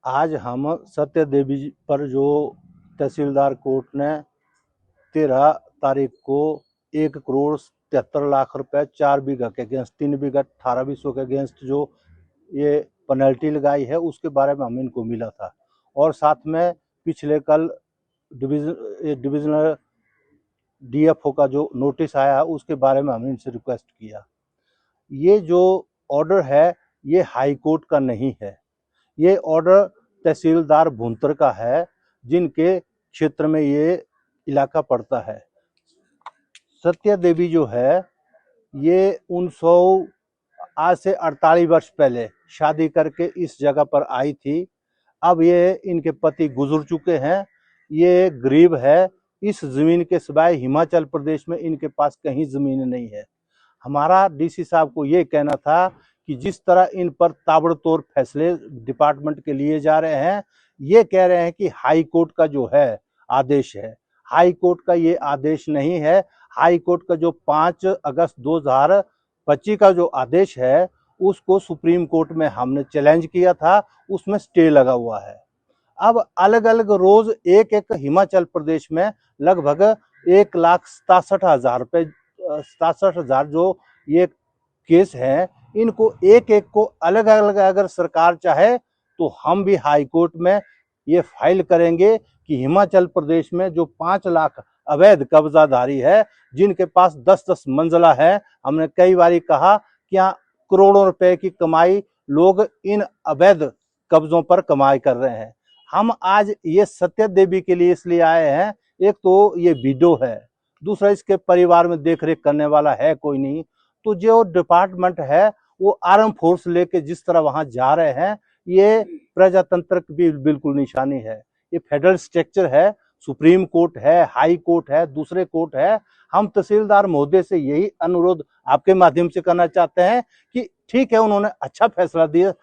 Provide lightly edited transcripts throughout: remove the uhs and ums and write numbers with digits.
आज हम सत्य देवी पर जो तहसीलदार कोर्ट ने 13 तारीख को 1,73,00,000 रुपए 4 बीघा के अगेंस्ट 3 बीघा 18,20 के अगेंस्ट जो ये पेनल्टी लगाई है उसके बारे में हम इनको मिला था। और साथ में पिछले कल डिविजनल डीएफओ का जो नोटिस आया उसके बारे में हमने इनसे रिक्वेस्ट किया। ये जो ऑर्डर है ये हाई कोर्ट का नहीं है, ये ऑर्डर तहसीलदार भुंतर का है जिनके क्षेत्र में ये इलाका पड़ता है। सत्या देवी जो है ये 1900 आज से 48 वर्ष पहले शादी करके इस जगह पर आई थी। अब ये इनके पति गुजर चुके हैं, ये गरीब है। इस जमीन के सिवाय हिमाचल प्रदेश में इनके पास कहीं जमीन नहीं है। हमारा डीसी साहब को ये कहना था कि जिस तरह इन पर ताबड़तोड़ फैसले डिपार्टमेंट के लिए जा रहे हैं, ये कह रहे हैं कि हाई कोर्ट का जो है आदेश है, हाई कोर्ट का ये आदेश नहीं है। हाई कोर्ट का जो 5 अगस्त 2025 का जो आदेश है उसको सुप्रीम कोर्ट में हमने चैलेंज किया था, उसमें स्टे लगा हुआ है। अब अलग अलग रोज एक हिमाचल प्रदेश में लगभग 1,67,000 रुपए 67,000 जो ये केस है, इनको एक को अलग अलग अगर सरकार चाहे तो हम भी हाई कोर्ट में ये फाइल करेंगे कि हिमाचल प्रदेश में जो 5 लाख अवैध कब्जाधारी है जिनके पास 10-10 मंजिला है, हमने कई बार कहा कि यहाँ करोड़ों रुपए की कमाई लोग इन अवैध कब्जों पर कमाई कर रहे हैं। हम आज ये सत्या देवी के लिए इसलिए आए हैं, एक तो ये विडो है, दूसरा इसके परिवार में देखरेख करने वाला है कोई नहीं। तो जो डिपार्टमेंट है वो आर्म फोर्स लेके जिस तरह वहां जा रहे हैं, ये प्रजातंत्र की भी बिल्कुल निशानी है। ये फेडरल स्ट्रक्चर है, सुप्रीम कोर्ट है, हाई कोर्ट है, दूसरे कोर्ट है। हम तहसीलदार महोदय से यही अनुरोध आपके माध्यम से करना चाहते हैं कि ठीक है, उन्होंने अच्छा फैसला दिया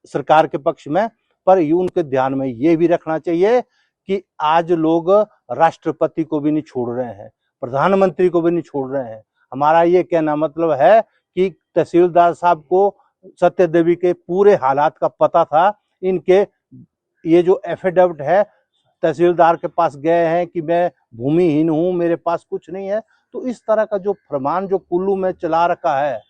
सरकार के पक्ष में, पर उनके ध्यान में ये भी रखना चाहिए कि आज लोग राष्ट्रपति को भी नहीं छोड़ रहे हैं, प्रधानमंत्री को भी नहीं छोड़ रहे हैं। हमारा ये कहना मतलब है कि तहसीलदार साहब को सत्य देवी के पूरे हालात का पता था। इनके ये जो एफिडेविट है तहसीलदार के पास गए हैं कि मैं भूमिहीन हूं, मेरे पास कुछ नहीं है, तो इस तरह का जो फरमान जो कुल्लू में चला रखा है,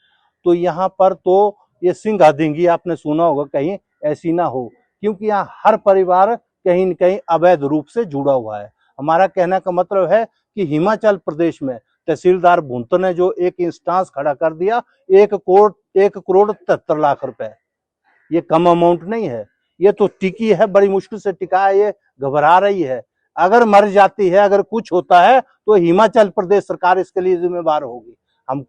तो यहाँ पर तो ये सिंघा ढींगी आपने सुना होगा, कहीं ऐसी ना हो, क्योंकि यहाँ हर परिवार कहीं न कहीं अवैध रूप से जुड़ा हुआ है। हमारा कहने का मतलब है कि हिमाचल प्रदेश में तहसीलदार भुंतर ने जो एक इंस्टांस खड़ा कर दिया, 1,73,00,000 रुपए, ये कम अमाउंट नहीं है। ये तो टिकी है, बड़ी मुश्किल से टिका है, ये घबरा रही है। अगर मर जाती है, अगर कुछ होता है तो हिमाचल प्रदेश सरकार इसके लिए जिम्मेवार होगी। हम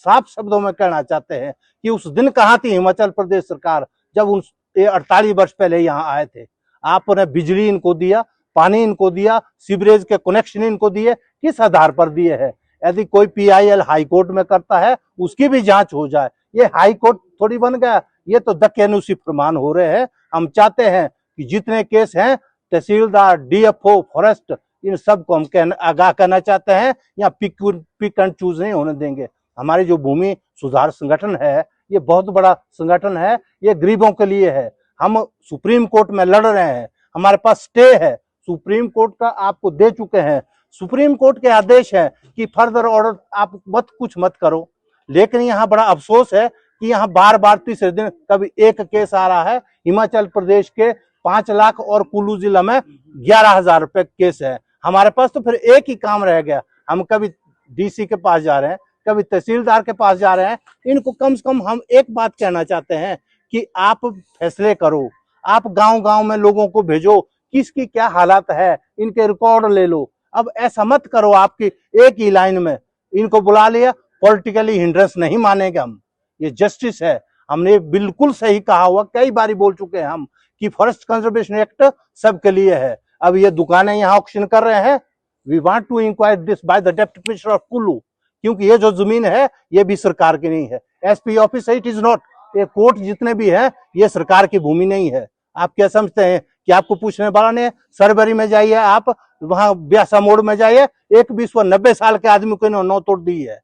साफ शब्दों में कहना चाहते हैं कि उस दिन कहाँ थी हिमाचल प्रदेश सरकार जब उन 48 वर्ष पहले यहाँ आए थे? आपने बिजली इनको दिया, पानी इनको दिया, सीवरेज के कनेक्शन इनको दिए, किस आधार पर दिए हैं? यदि कोई पीआईएल हाई कोर्ट में करता है उसकी भी जांच हो जाए। ये हाई कोर्ट थोड़ी बन गया, ये तो दकियानुसी फरमान हो रहे हैं। हम चाहते हैं कि जितने केस हैं तहसीलदार, डीएफओ, फॉरेस्ट, इन सबको हम आगाह करना चाहते हैं। या पिक एंड चूज नहीं होने देंगे। हमारी जो भूमि सुधार संगठन है ये बहुत बड़ा संगठन है, ये गरीबों के लिए है। हम सुप्रीम कोर्ट में लड़ रहे हैं, हमारे पास स्टे है, सुप्रीम कोर्ट का आपको दे चुके हैं। सुप्रीम कोर्ट के आदेश है कि फर्दर ऑर्डर आप कुछ मत करो। लेकिन यहाँ बड़ा अफसोस है कि यहाँ बार बार तीसरे दिन कभी एक केस आ रहा है। हिमाचल प्रदेश के 5 लाख और कुल्लू जिला में 11,000 रुपए केस है। हमारे पास तो फिर एक ही काम रह गया, हम कभी डीसी के पास जा रहे हैं, कभी तहसीलदार के पास जा रहे हैं। इनको कम से कम हम एक बात कहना चाहते हैं कि आप फैसले करो, आप गांव गांव में लोगों को भेजो, किसकी क्या हालात है, इनके रिकॉर्ड ले लो। अब ऐसा मत करो आपकी एक ही लाइन में इनको बुला लिया, पॉलिटिकली हिंड्रेंस नहीं मानेंगे हम। ये जस्टिस है, हमने बिल्कुल सही कहा हुआ, कई बार बोल चुके हैं हम कि फॉरेस्ट कंजर्वेशन एक्ट सबके लिए है। अब ये दुकानें यहाँ ऑक्शन कर रहे हैं, we want to inquire this by the deputy commissioner of Kullu, क्योंकि ये जो जमीन है ये भी सरकार की नहीं है। SP office it is not, ये कोर्ट जितने भी है ये सरकार की भूमि नहीं है। आप क्या समझते हैं कि आपको पूछने वाला नहीं? सरबरी में जाइए, आप वहां ब्यासा मोड़ में जाइए, 90 साल के आदमी को इन्होंने नौ तोड़ दी है,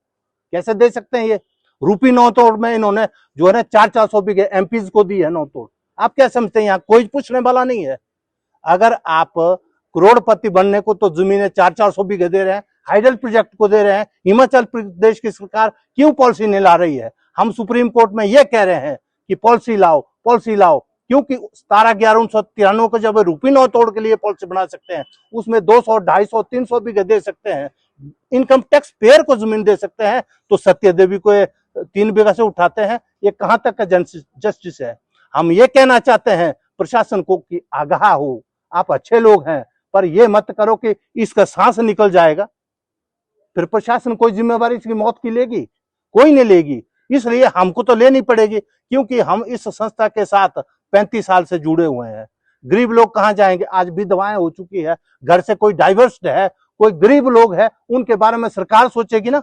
कैसे दे सकते हैं? ये रूपी नौ तोड़ में इन्होंने जो है ना 400 बीघे एमपीज को दी है नौ तोड़। आप क्या समझते हैं यहाँ कोई पूछने वाला नहीं है। अगर आप करोड़पति बनने को तो जमीनें 400 बीघे दे रहे हैं, हाइडल प्रोजेक्ट को दे रहे हैं, हिमाचल प्रदेश की सरकार क्यों पॉलिसी नहीं ला रही है? हम सुप्रीम कोर्ट में ये कह रहे हैं कि पॉलिसी लाओ, क्योंकि 17/11/1993 को जब रूपी नौ तोड़ के लिए पॉलिसी बना सकते हैं, उसमें 200, 250, 300 बीघे दे सकते हैं, इनकम टैक्स पेयर को जमीन दे सकते हैं, तो सत्य देवी को 3 बीघा से उठाते हैं। ये कहां तक का जस्टिस है? हम ये कहना चाहते हैं प्रशासन को कि आगाह हो, आप अच्छे लोग हैं, पर ये मत करो कि इसका सांस निकल जाएगा, फिर प्रशासन कोई जिम्मेवारी इसकी मौत की लेगी? कोई नहीं लेगी। इसलिए हमको तो लेनी पड़ेगी, क्योंकि हम इस संस्था के साथ 35 साल से जुड़े हुए हैं। गरीब लोग कहां जाएंगे? आज विधवाएं हो चुकी है, घर से कोई डाइवर्स्ड है, कोई गरीब लोग है, उनके बारे में सरकार सोचेगी ना?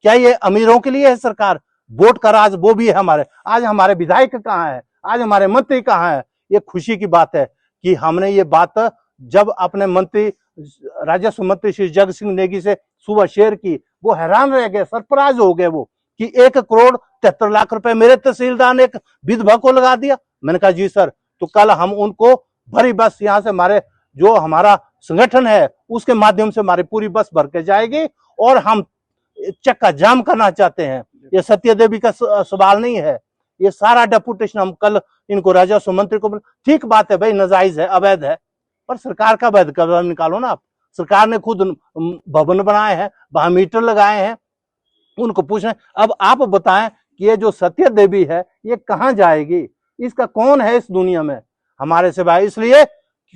क्या ये अमीरों के लिए है सरकार? वोट का राज वो भी है हमारे। आज हमारे विधायक कहाँ है? आज हमारे मंत्री कहाँ है? ये खुशी की बात है कि हमने ये बात जब अपने मंत्री राजस्व मंत्री श्री जग सिंह नेगी से सुबह शेयर की, वो हैरान रह गए, सरप्राइज हो गए वो कि 1,73,00,000 रुपए मेरे तहसीलदार ने एक विधवा को लगा दिया। मैंने कहा जी सर, तो कल हम उनको भरी बस यहाँ से हमारे जो हमारा संगठन है उसके माध्यम से हमारी पूरी बस भर के जाएगी और हम चक्का जाम करना चाहते हैं। ये सत्य देवी का सवाल नहीं है, ये सारा डेपुटेशन हम कल इनको राजस्व मंत्री को, ठीक बात है भाई, नाजायज है, अवैध है, पर सरकार का वैध कदम निकालो ना आप। सरकार ने खुद भवन बनाए हैं, वहां मीटर लगाए हैं, उनको पूछें। अब आप बताएं कि ये जो सत्य देवी है ये कहां जाएगी? इसका कौन है इस दुनिया में हमारे सिवाय? इसलिए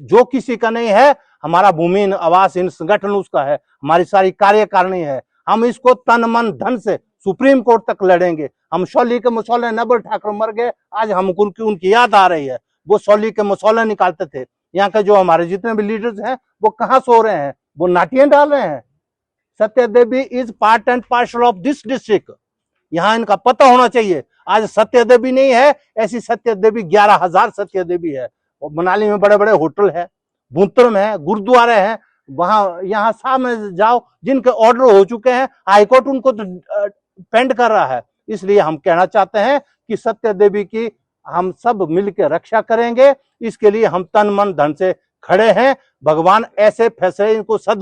जो किसी का नहीं है, हमारा भूमिहीन आवासहीन संगठन उसका है, हमारी सारी कार्यकारिणी है। हम इसको तन मन धन से सुप्रीम कोर्ट तक लड़ेंगे। हम शौली के मसौले, नबल ठाकुर मर गए, आज हमको उनकी याद आ रही है। वो शौली के मसौले निकालते थे। यहाँ के जो हमारे जितने भी लीडर्स हैं वो कहाँ सो रहे हैं? वो नाटियां डाल रहे हैं। Satya Devi is part and parcel of this district, यहाँ इनका पता होना चाहिए। आज सत्य देवी नहीं है, ऐसी सत्य देवी 11,000 सत्य देवी है। और मनाली में बड़े बड़े होटल है, भुंतर में है, गुरुद्वारे हैं, वहां यहाँ सामने जाओ, जिनके ऑर्डर हो चुके हैं, हाईकोर्ट उनको तो पेंड कर रहा है। इसलिए हम कहना चाहते हैं कि सत्य देवी की हम सब मिलकर रक्षा करेंगे। इसके लिए हम तन मन धन से खड़े हैं। भगवान ऐसे फैसले इनको सद